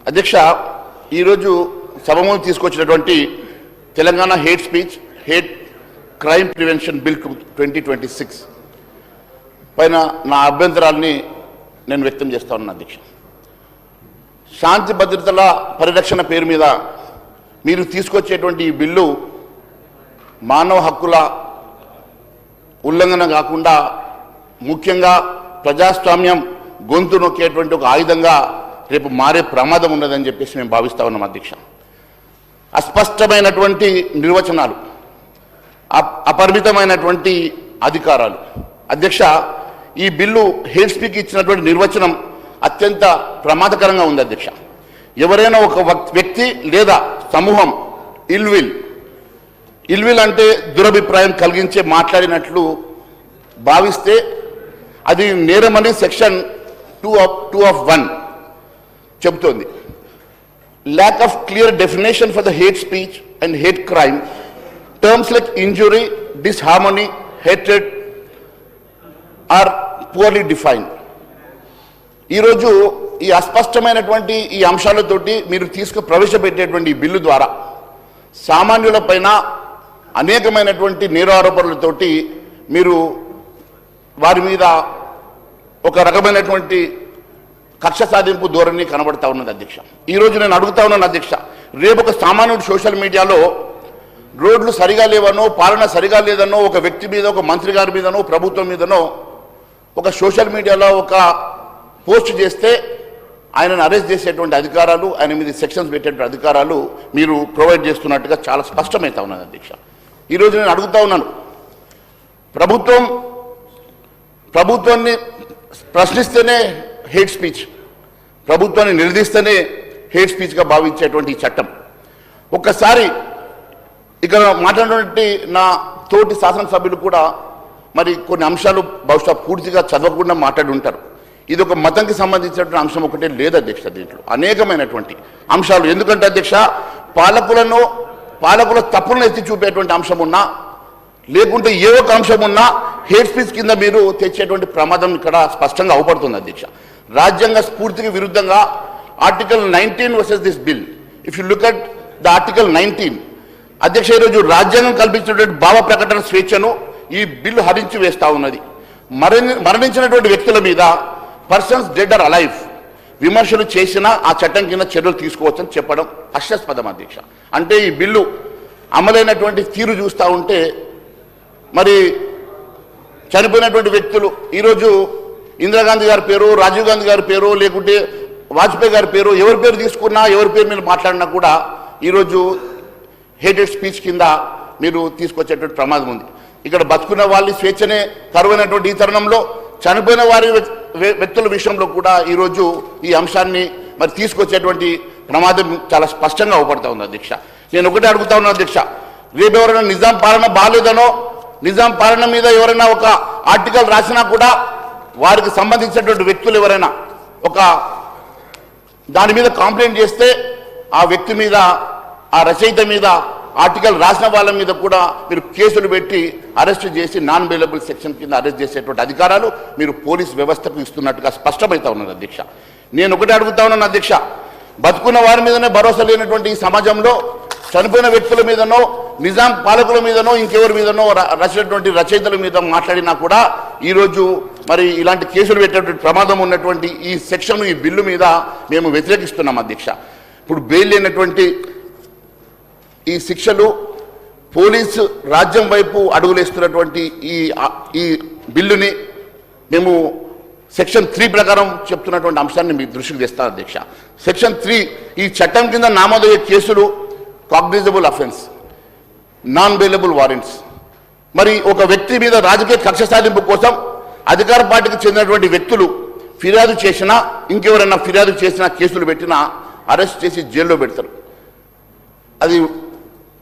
అధ్యక్ష, ఈరోజు సభ ముందు తీసుకొచ్చినటువంటి Telangana hate speech hate crime prevention bill 2026 పైన నా అభ్యంతరాల్ని నేను వ్యక్తం చేస్తా ఉన్నాను. అధ్యక్ష, శాంతి భద్రతల పరిరక్షణ పేరు మీద మీరు తీసుకొచ్చేటువంటి ఈ బిల్లు మానవ హక్కుల ఉల్లంఘన కాకుండా ముఖ్యంగా ప్రజాస్వామ్యం గొంతు నొక్కేటువంటి ఒక ఆయుధంగా రేపు మారే ప్రమాదం ఉన్నదని చెప్పేసి మేము భావిస్తా ఉన్నాం. అధ్యక్ష, అస్పష్టమైనటువంటి నిర్వచనాలు, అపరిమితమైనటువంటి అధికారాలు. అధ్యక్ష, ఈ బిల్లు హేట్ స్పీక్ ఇచ్చినటువంటి నిర్వచనం అత్యంత ప్రమాదకరంగా ఉంది. అధ్యక్ష, ఎవరైనా ఒక వ్యక్తి లేదా సమూహం ఇల్విల్ అంటే దురభిప్రాయం కలిగించే మాట్లాడినట్లు భావిస్తే అది నేరమని సెక్షన్ 2(1) చెబుతోంది. Lack of clear definition for the hate speech and hate crime, terms like injury, disharmony, hatred are poorly defined. ఈరోజు ఈ అస్పష్టమైనటువంటి ఈ అంశాలతోటి మీరు ప్రవేశపెట్టేటువంటి ఈ బిల్లు ద్వారా సామాన్యుల పైన అనేకమైనటువంటి నేరారోపణలతోటి మీరు వారి మీద ఒక రకమైనటువంటి కక్ష సాధింపు ధోరణి కనబడతా ఉన్నది. అధ్యక్ష, ఈరోజు నేను అడుగుతా ఉన్నాను. అధ్యక్ష, రేపు ఒక సామాన్యుడు సోషల్ మీడియాలో రోడ్లు సరిగా లేవనో, పాలన సరిగా లేదనో, ఒక వ్యక్తి మీద, ఒక మంత్రి గారి మీదనో, ప్రభుత్వం మీదనో ఒక సోషల్ మీడియాలో ఒక పోస్ట్ చేస్తే ఆయనను అరెస్ట్ చేసేటువంటి అధికారాలు, ఆయన మీద సెక్షన్స్ పెట్టేటువంటి అధికారాలు మీరు ప్రొవైడ్ చేస్తున్నట్టుగా చాలా స్పష్టమవుతా ఉన్నది. అధ్యక్ష, ఈరోజు నేను అడుగుతా ఉన్నాను, ప్రభుత్వాన్ని ప్రశ్నిస్తేనే హేట్ స్పీచ్, ప్రభుత్వాన్ని నిలదీస్తేనే హేట్ స్పీచ్గా భావించేటువంటి ఈ చట్టం, ఒక్కసారి ఇక్కడ మాట్లాడినటువంటి నా తోటి శాసనసభ్యులు కూడా మరి కొన్ని అంశాలు బహుశా పూర్తిగా చదవకుండా మాట్లాడి ఉంటారు. ఇది ఒక మతంకి సంబంధించినటువంటి అంశం ఒకటే లేదు అధ్యక్ష, దీంట్లో అనేకమైనటువంటి అంశాలు. ఎందుకంటే అధ్యక్ష, పాలకుల తప్పులను ఎత్తి చూపేటువంటి అంశం ఉన్నా, లేకుంటే ఏ ఒక్క అంశం ఉన్నా హేట్ స్పీచ్ కింద మీరు తెచ్చేటువంటి ప్రమాదం ఇక్కడ స్పష్టంగా అవపడుతుంది. అధ్యక్ష, రాజ్యాంగ స్ఫూర్తికి విరుద్ధంగా article 19 versus this bill, if you look at the article 19, అధ్యక్ష, ఈరోజు రాజ్యాంగం కల్పించినటువంటి భావ ప్రకటన స్వేచ్ఛను ఈ బిల్లు హరించి వేస్తా ఉన్నది. మరణించినటువంటి వ్యక్తుల మీద, పర్సన్స్ డెడ్ ఆర్ అలైవ్, విమర్శలు చేసినా ఆ చట్టం కింద చర్యలు తీసుకోవచ్చని చెప్పడం హాస్యాస్పదం. అధ్యక్ష, అంటే ఈ బిల్లు అమలైనటువంటి తీరు చూస్తూ ఉంటే మరి చనిపోయినటువంటి వ్యక్తులు, ఈరోజు ఇందిరాగాంధీ గారి పేరు, రాజీవ్ గాంధీ గారి పేరు, లేకుంటే వాజ్పేయి గారి పేరు, ఎవరి పేరు తీసుకున్నా, ఎవరి పేరు మీద మాట్లాడినా కూడా ఈరోజు హేటెడ్ స్పీచ్ కింద మీరు తీసుకొచ్చేటువంటి ప్రమాదం ఉంది. ఇక్కడ బతుకున్న వాళ్ళ స్వేచ్ఛనే కరువైనటువంటి ఈ తరుణంలో చనిపోయిన వారి వ్యక్తుల విషయంలో కూడా ఈరోజు ఈ అంశాన్ని మరి తీసుకొచ్చేటువంటి ప్రమాదం చాలా స్పష్టంగా అవపడతా ఉంది. అధ్యక్ష, నేను ఒకటే అడుగుతా ఉన్నాను. అధ్యక్ష, రేపు ఎవరైనా నిజాం పాలన బాగాలేదనో, నిజాం పాలన మీద ఎవరైనా ఒక ఆర్టికల్ రాసినా కూడా వారికి సంబంధించినటువంటి వ్యక్తులు ఎవరైనా ఒక దాని మీద కంప్లైంట్ చేస్తే ఆ వ్యక్తి మీద, ఆ రచయిత మీద, ఆర్టికల్ రాసిన వాళ్ళ మీద కూడా మీరు కేసులు పెట్టి అరెస్ట్ చేసి నాన్ బెయిలబుల్ సెక్షన్ కింద అరెస్ట్ చేసేటువంటి అధికారాలు మీరు పోలీస్ వ్యవస్థకు ఇస్తున్నట్టుగా స్పష్టమవుతా ఉన్నది. అధ్యక్ష, నేను ఒకటే అడుగుతా ఉన్నాను. అధ్యక్ష, బతుకున్న వారి మీదనే భరోసా లేనటువంటి ఈ సమాజంలో చనిపోయిన వ్యక్తుల మీదనో, నిజాం పాలకుల మీదనో, ఇంకెవరి మీదనో రచినటువంటి రచయితల మీద మాట్లాడినా కూడా ఈరోజు మరి ఇలాంటి కేసులు పెట్టేటువంటి ప్రమాదం ఉన్నటువంటి ఈ సెక్షన్, ఈ బిల్లు మీద మేము వ్యతిరేకిస్తున్నాం. అధ్యక్ష, ఇప్పుడు బెయిల్ లేనటువంటి ఈ శిక్షలు పోలీసు రాజ్యం వైపు అడుగులేస్తున్నటువంటి ఈ బిల్లుని మేము సెక్షన్ 3 ప్రకారం చెప్తున్నటువంటి అంశాన్ని మీ దృష్టికి తెస్తాను. అధ్యక్ష, సెక్షన్ 3 ఈ చట్టం కింద నమోదయ్యే కేసులు cognizable offence, non bailable warrants. మరి ఒక వ్యక్తి మీద రాజకీయ కక్ష సాధింపు కోసం అధికార పార్టీకి చెందినటువంటి వ్యక్తులు ఫిర్యాదు చేసినా, ఇంకెవరైనా ఫిర్యాదు చేసినా, కేసులు పెట్టినా అరెస్ట్ చేసి జైల్లో పెడతారు. అది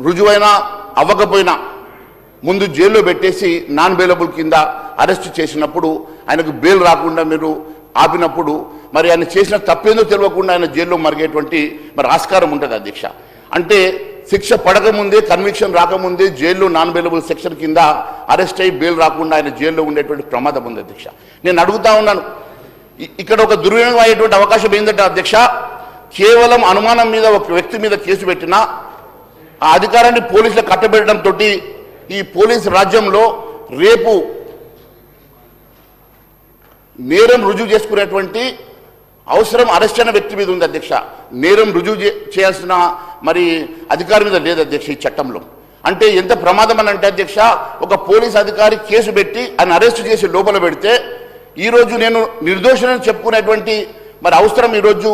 రుజువైనా అవ్వకపోయినా ముందు జైల్లో పెట్టేసి నాన్ బెయిలబుల్ కింద అరెస్ట్ చేసినప్పుడు ఆయనకు బెయిల్ రాకుండా మీరు ఆపినప్పుడు మరి ఆయన చేసిన తప్పేందో తెలియకుండా ఆయన జైల్లో మరిగేటువంటి మరి ఆస్కారం ఉంటుంది. అధ్యక్ష, అంటే శిక్ష పడకముందే, కన్విక్షన్ రాకముందే జైల్లో నాన్ బెయిలబుల్ సెక్షన్ కింద అరెస్ట్ అయ్యి బెయిల్ రాకుండా ఆయన జైల్లో ఉండేటువంటి ప్రమాదం ఉంది. అధ్యక్ష, నేను అడుగుతా ఉన్నాను, ఇక్కడ ఒక దుర్వినియోగం అయ్యేటువంటి అవకాశం ఏంటంటే అధ్యక్ష, కేవలం అనుమానం మీద ఒక వ్యక్తి మీద కేసు పెట్టినా ఆ అధికారాన్ని పోలీసులకు కట్టబెట్టడంతో ఈ పోలీసు రాజ్యంలో రేపు నేరం రుజువు చేసుకునేటువంటి అవసరం అరెస్ట్ అయిన వ్యక్తి మీద ఉంది అధ్యక్ష. నేరం రుజువు చేయాల్సిన మరి అధికారి మీద లేదు అధ్యక్ష ఈ చట్టంలో. అంటే ఎంత ప్రమాదం అని అంటే అధ్యక్ష, ఒక పోలీస్ అధికారి కేసు పెట్టి ఆయన అరెస్ట్ చేసి లోపల పెడితే ఈరోజు నేను నిర్దోషులని చెప్పుకునేటువంటి మరి అవసరం ఈరోజు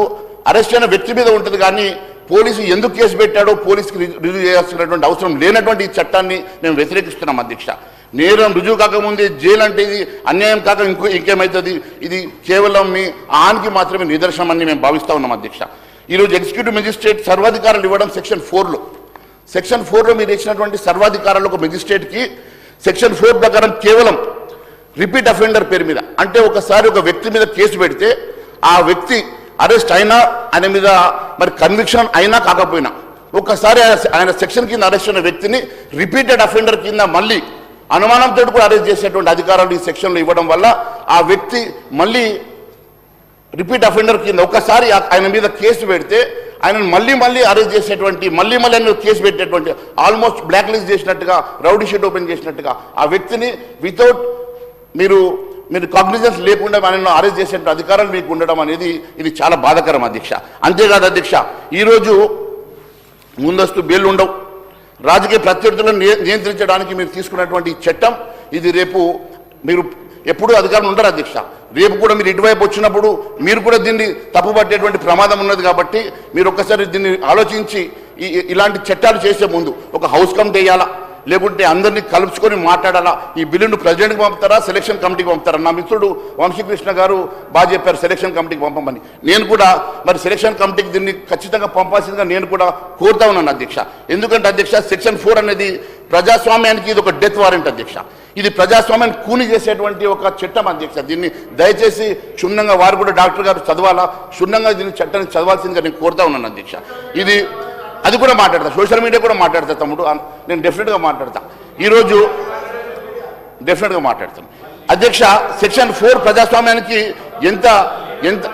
అరెస్ట్ అయిన వ్యక్తి మీద ఉంటుంది. కానీ పోలీసు ఎందుకు కేసు పెట్టాడో పోలీసుకి రుజువు చేయాల్సినటువంటి అవసరం లేనటువంటి ఈ చట్టాన్ని మేము వ్యతిరేకిస్తున్నాం అధ్యక్ష. నేరం రుజువు కాకముందే జైలు అంటే ఇది అన్యాయం కాక ఇంకేమవుతుంది? ఇది కేవలం మీ ఆన్కి మాత్రమే నిదర్శనం అని మేము భావిస్తూ ఉన్నాం అధ్యక్ష. ఈరోజు ఎగ్జిక్యూటివ్ మెజిస్ట్రేట్ సర్వాధికారాలు ఇవ్వడం సెక్షన్ 4లో మీరు ఇచ్చినటువంటి సర్వాధికారాలు ఒక మెజిస్ట్రేట్కి సెక్షన్ 4 ప్రకారం కేవలం రిపీట్ అఫెండర్ పేరు మీద, అంటే ఒకసారి ఒక వ్యక్తి మీద కేసు పెడితే ఆ వ్యక్తి అరెస్ట్ అయినా ఆయన మీద మరి కన్విక్షన్ అయినా కాకపోయినా ఒక్కసారి ఆయన సెక్షన్ కింద అరెస్ట్ అయిన వ్యక్తిని రిపీటెడ్ అఫెండర్ కింద మళ్ళీ అనుమానంతో కూడా అరెస్ట్ చేసేటువంటి అధికారాలు ఈ సెక్షన్లో ఇవ్వడం వల్ల ఆ వ్యక్తి మళ్ళీ రిపీట్ అఫెండర్ కింద ఒకసారి ఆయన మీద కేసు పెడితే ఆయనను మళ్ళీ అరెస్ట్ చేసేటువంటి మళ్ళీ ఆయన కేసు పెట్టేటువంటి ఆల్మోస్ట్ బ్లాక్ లిస్ట్ చేసినట్టుగా, రౌడీ షీట్ ఓపెన్ చేసినట్టుగా ఆ వ్యక్తిని వితౌట్ మీరు కాగ్నిజెన్స్ లేకుండా ఆయనను అరెస్ట్ చేసే అధికారాలు మీకు ఉండడం అనేది ఇది చాలా బాధాకరం అధ్యక్ష. అంతేకాదు అధ్యక్ష, ఈరోజు ముందస్తు బెయిల్ ఉండవు, రాజకీయ ప్రత్యర్థులను నియంత్రించడానికి మీరు తీసుకున్నటువంటి చట్టం ఇది రేపు మీరు ఎప్పుడు అధికారం ఉండరు అధ్యక్ష. రేపు కూడా మీరు ఇటువైపు వచ్చినప్పుడు మీరు కూడా దీన్ని తప్పుపట్టేటువంటి ప్రమాదం ఉన్నది. కాబట్టి మీరు ఒక్కసారి దీన్ని ఆలోచించి ఇలాంటి చట్టాలు చేసే ముందు ఒక హౌస్ కమిటీ వేయాలా, లేకుంటే అందరినీ కలుపుకొని మాట్లాడాలా. ఈ బిల్లును ప్రెసిడెంట్కి పంపుతారా, సెలక్షన్ కమిటీకి పంపుతారా? నా మిత్రుడు వంశీకృష్ణ గారు బాగా చెప్పారు సెలక్షన్ కమిటీకి పంపమని. నేను కూడా మరి సెలక్షన్ కమిటీకి దీన్ని ఖచ్చితంగా పంపాల్సిందిగా నేను కూడా కోరుతా ఉన్నాను అధ్యక్ష. ఎందుకంటే అధ్యక్ష, సెక్షన్ 4 అనేది ప్రజాస్వామ్యానికి ఇది ఒక డెత్ వారెంట్ అధ్యక్ష. ఇది ప్రజాస్వామ్యాన్ని కూని చేసేటువంటి ఒక చట్టం అధ్యక్ష. దీన్ని దయచేసి క్షుణ్ణంగా వారు కూడా డాక్టర్ గారు చదవాలా, క్షుణ్ణంగా దీన్ని చట్టాన్ని చదవాల్సిందిగా నేను కోరుతా ఉన్నాను అధ్యక్ష. ఇది అది కూడా మాట్లాడతా, సోషల్ మీడియా కూడా మాట్లాడతా తమ్ముడు, నేను డెఫినెట్గా మాట్లాడతా, ఈరోజు డెఫినెట్గా మాట్లాడతాను అధ్యక్ష. సెక్షన్ 4 ప్రజాస్వామ్యానికి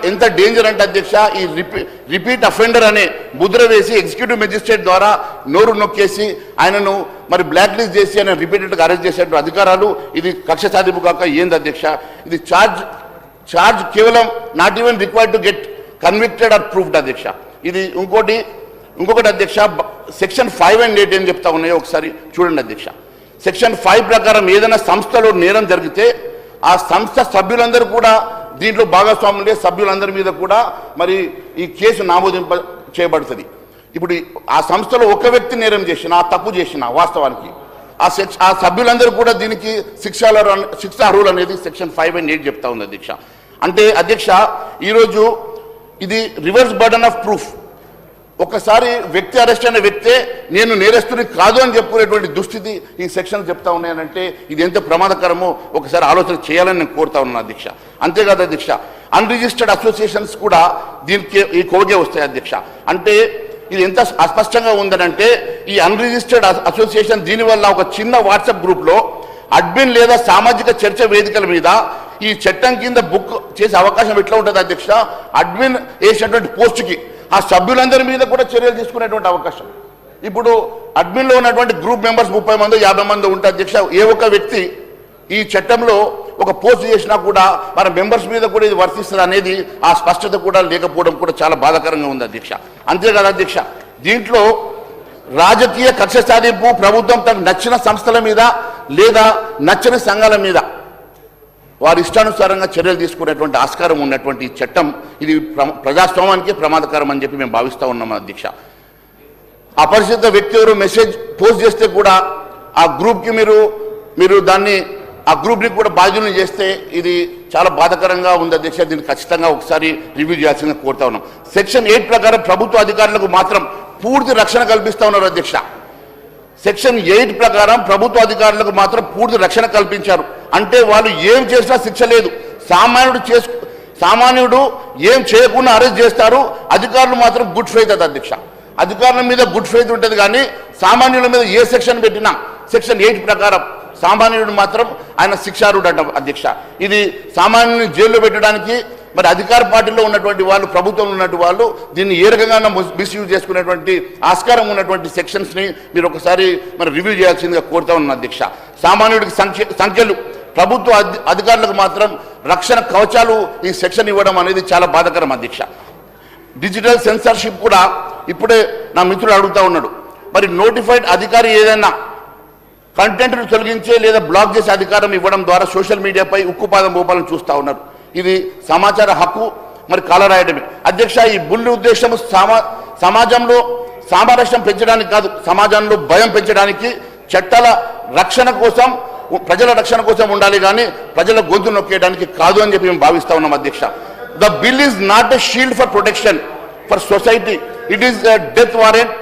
ఎంత డేంజర్ అంటే అధ్యక్ష, ఈ రిపీట్ అఫెండర్ అనే ముద్ర వేసి ఎగ్జిక్యూటివ్ మెజిస్ట్రేట్ ద్వారా నోరు నొక్కేసి ఆయనను మరి బ్లాక్ లిస్ట్ చేసి ఆయన రిపీటెడ్గా అరెస్ట్ చేసే అధికారాలు ఇది కక్ష సాధింపు కాక ఏంది అధ్యక్ష? ఇది ఛార్జ్ కేవలం not even required to get convicted or proved అధ్యక్ష. ఇది ఇంకొకటి అధ్యక్ష, సెక్షన్ 5 and 8 ఏం చెప్తా ఉన్నాయో ఒకసారి చూడండి అధ్యక్ష. సెక్షన్ 5 ప్రకారం ఏదైనా సంస్థలో నేరం జరిగితే ఆ సంస్థ సభ్యులందరూ కూడా దీంట్లో భాగస్వాములే, సభ్యులందరి మీద కూడా మరి ఈ కేసు నామోదింప చేయబడుతుంది. ఇప్పుడు ఆ సంస్థలో ఒక వ్యక్తి నేరం చేసినా, తప్పు చేసినా వాస్తవానికి ఆ సభ్యులందరూ కూడా దీనికి శిక్ష అర్హులు అనేది సెక్షన్ 5 and 8 చెప్తా ఉంది అధ్యక్ష. అంటే అధ్యక్ష, ఈరోజు ఇది రివర్స్ బర్డన్ ఆఫ్ ప్రూఫ్. ఒకసారి వ్యక్తి అరెస్ట్ అయిన వ్యక్తే నేను నేరస్తుని కాదు అని చెప్పుకునేటువంటి దుస్థితి ఈ సెక్షన్ చెప్తా ఉన్నాయనంటే ఇది ఎంత ప్రమాదకరమో ఒకసారి ఆలోచన చేయాలని నేను కోరుతా ఉన్నాను అధ్యక్ష. అంతేకాదు అధ్యక్ష, అన్రిజిస్టర్డ్ అసోసియేషన్స్ కూడా దీనికి ఈ కోగే వస్తాయి అధ్యక్ష. అంటే ఇది ఎంత అస్పష్టంగా ఉందనంటే ఈ అన్రిజిస్టర్డ్ అసోసియేషన్ దీనివల్ల ఒక చిన్న వాట్సాప్ గ్రూప్లో అడ్మిన్ లేదా సామాజిక చర్చ వేదికల మీద ఈ చట్టం కింద బుక్ చేసే అవకాశం ఎట్లా ఉంటుంది అధ్యక్ష? అడ్మిన్ వేసినటువంటి పోస్టుకి ఆ సభ్యులందరి మీద కూడా చర్యలు తీసుకునేటువంటి అవకాశం. ఇప్పుడు అడ్మిన్లో ఉన్నటువంటి గ్రూప్ మెంబర్స్ 30 మంది 50 మంది ఉంటే అధ్యక్ష, ఏ ఒక్క వ్యక్తి ఈ చట్టంలో ఒక పోస్ట్ చేసినా కూడా మన మెంబర్స్ మీద కూడా ఇది వర్తిస్తుంది అనేది ఆ స్పష్టత కూడా లేకపోవడం కూడా చాలా బాధాకరంగా ఉంది అధ్యక్ష. అంతేకాదు అధ్యక్ష, దీంట్లో రాజకీయ కక్ష సాధింపు ప్రభుత్వం తనకు నచ్చిన సంస్థల మీద లేదా నచ్చని సంఘాల మీద వారి ఇష్టానుసారంగా చర్యలు తీసుకునేటువంటి ఆస్కారం ఉన్నటువంటి చట్టం ఇది ప్రజాస్వామ్యానికి ప్రమాదకరం అని చెప్పి మేము భావిస్తూ ఉన్నాం అధ్యక్ష. అపరిచిత వ్యక్తి ఎవరు మెసేజ్ పోస్ట్ చేస్తే కూడా ఆ గ్రూప్కి మీరు దాన్ని ఆ గ్రూప్ని కూడా బాధ్యులను చేస్తే ఇది చాలా బాధాకరంగా ఉంది అధ్యక్ష. దీన్ని ఖచ్చితంగా ఒకసారి రివ్యూ చేయాల్సిందిగా కోరుతా ఉన్నాం. సెక్షన్ 8 ప్రకారం ప్రభుత్వ అధికారులకు మాత్రం పూర్తి రక్షణ కల్పిస్తూ ఉన్నారు అధ్యక్ష. సెక్షన్ 8 ప్రకారం ప్రభుత్వ అధికారులకు మాత్రం పూర్తి రక్షణ కల్పించారు. అంటే వాళ్ళు ఏం చేసినా శిక్ష లేదు. సామాన్యుడు ఏం చేయకుండా అరెస్ట్ చేస్తారు, అధికారులు మాత్రం గుడ్ ఫెయిత్ అది అధ్యక్ష. అధికారుల మీద గుడ్ ఫెయిత్ ఉంటుంది, కానీ సామాన్యుల మీద ఏ సెక్షన్ పెట్టినా సెక్షన్ 8 ప్రకారం సామాన్యుడు మాత్రం ఆయన శిక్షార్హుడు అంట అధ్యక్ష. ఇది సామాన్యుని జైల్లో పెట్టడానికి మరి అధికార పార్టీలో ఉన్నటువంటి వాళ్ళు, ప్రభుత్వంలో ఉన్నటువంటి వాళ్ళు దీన్ని ఏ రకంగా మిస్యూజ్ చేసుకునేటువంటి ఆస్కారం ఉన్నటువంటి సెక్షన్స్ని మీరు ఒకసారి మరి రివ్యూ చేయాల్సిందిగా కోరుతా ఉన్నాను అధ్యక్ష. సామాన్యుడికి సంఖ్యలు, ప్రభుత్వ అధికారులకు మాత్రం రక్షణ కవచాలు ఈ సెక్షన్ ఇవ్వడం అనేది చాలా బాధాకరం అధ్యక్ష. డిజిటల్ సెన్సార్షిప్ కూడా ఇప్పుడే నా మిత్రుడు అడుగుతా ఉన్నాడు. మరి నోటిఫైడ్ అధికారి ఏదైనా కంటెంట్ను తొలగించే లేదా బ్లాక్ చేసే అధికారం ఇవ్వడం ద్వారా సోషల్ మీడియాపై ఉక్కుపాదం మోపాలను చూస్తూ ఉన్నారు. ఇది సమాచార హక్కు మరి కాలరాయడమే అధ్యక్ష. ఈ బుల్లి ఉద్దేశం సమాజంలో సామరస్యం పెంచడానికి కాదు, సమాజంలో భయం పెంచడానికి, చట్టాల రక్షణ కోసం, ప్రజల రక్షణ కోసం ఉండాలి, కానీ ప్రజల గొంతు నొక్కేయడానికి కాదు అని చెప్పి మేము భావిస్తా ఉన్నాం అధ్యక్ష. The bill is not a shield for protection for society, it is a death warrant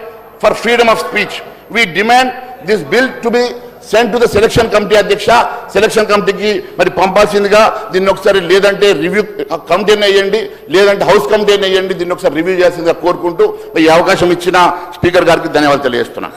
for freedom of speech. We demand this bill to be send to the selection committee అధ్యక్ష. సెలక్షన్ కమిటీకి మరి పంపాల్సిందిగా దీన్ని ఒకసారి, లేదంటే review కమిటీని వేయండి, లేదంటే house కమిటీని వేయండి, దీన్ని ఒకసారి రివ్యూ చేయాల్సిందిగా కోరుకుంటూ ఈ అవకాశం ఇచ్చిన స్పీకర్ గారికి ధన్యవాదాలు తెలియజేస్తున్నాను.